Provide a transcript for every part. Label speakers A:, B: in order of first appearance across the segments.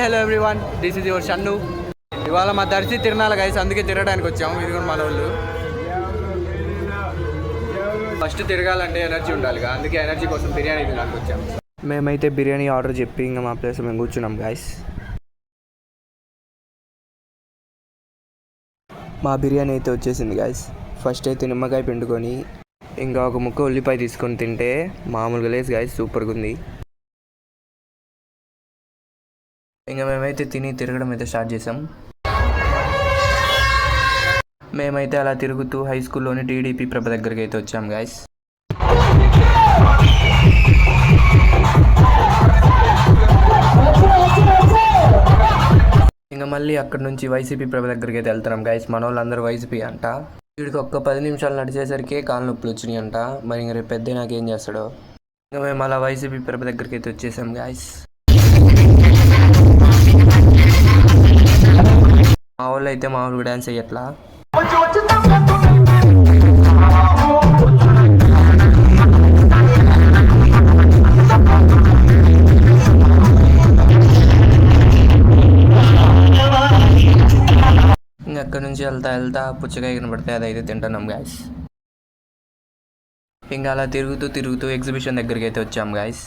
A: Hello everyone, this is your Shannu. ఇవాళ మా Darsi తిరణాల guys, అందుకే తిరగడానికి వచ్చాము. ఇది కూడా మన వాళ్ళు. ఫస్ట్ తిరగాలంటే ఎనర్జీ ఉండాలిగా, అందుకే ఎనర్జీ కోసం బిర్యానీ తినడానికి వచ్చాము. మేమైతే బిర్యానీ ఆర్డర్ చెప్పి ఇంకా మా ప్లేస్ మేము కూర్చున్నాం గైస్. మా బిర్యానీ అయితే వచ్చేసింది గైస్. ఫస్ట్ అయితే నిమ్మకాయ పిండుకొని ఇంకా ఒక ముక్క ఉల్లిపాయ తీసుకొని తింటే మామూలుగా లేదు గైస్, సూపర్గా ఉంది. ఇంకా మేమైతే తిని తిరగడం అయితే స్టార్ట్ చేసాం. మేమైతే అలా తిరుగుతూ హై స్కూల్లోని టీడీపీ ప్రభ దగ్గరికి అయితే వచ్చాం గైస్. ఇంకా మళ్ళీ అక్కడ నుంచి వైసీపీ ప్రభ దగ్గరికి అయితే వెళ్తున్నాం గైస్. మన వాళ్ళందరూ వైసీపీ అంట. వీడికి ఒక్క 10 నిమిషాలు నడిచేసరికి కాళ్ళు నొప్పులు వచ్చినాయి అంట. మరి ఇంక రేపు పెద్ద నాకేం చేస్తాడో. ఇంకా మేము అలా వైసీపీ ప్రభ దగ్గరికి అయితే వచ్చేసాం గైస్. మా వాళ్ళు అయితే మామూలుగా డ్యాన్స్ చెయ్యట్లా. ఇంకా అక్కడ నుంచి వెళ్తా పుచ్చకాయ కనబడితే అదైతే తింటున్నాం గాయస్. ఇంకా అలా తిరుగుతూ ఎగ్జిబిషన్ దగ్గరికి అయితే వచ్చాం గాయస్.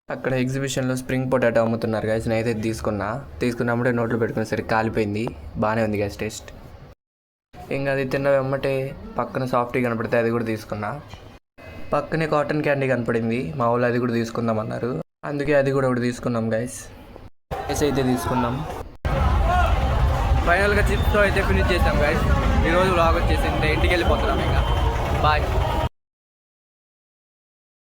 A: అక్కడ ఎగ్జిబిషన్లో స్ప్రింగ్ పొటాటో అమ్ముతున్నారు గాయస్. నేనైతే తీసుకున్నప్పుడే నోట్లో పెట్టుకునేసరికి కాలిపోయింది. బాగానే ఉంది గాయస్ టేస్ట్. ఇంకా అది తిన్న వెమ్మటే పక్కన సాఫ్టీ కనపడితే అది కూడా తీసుకున్నా. పక్కనే కాటన్ క్యాండీ కనపడింది. మా వాళ్ళు అది కూడా తీసుకుందామన్నారు, అందుకే అది కూడా ఒకటి తీసుకున్నాం గాయస్. అయితే తీసుకున్నాం. ఫైనల్గా చిప్స్తో అయితే ఫినిష్ చేసాం గాయస్. ఈరోజు వ్లాగ్ వచ్చేసింది. ఇంటికి వెళ్ళిపోతున్నాం. ఇంకా బాయ్.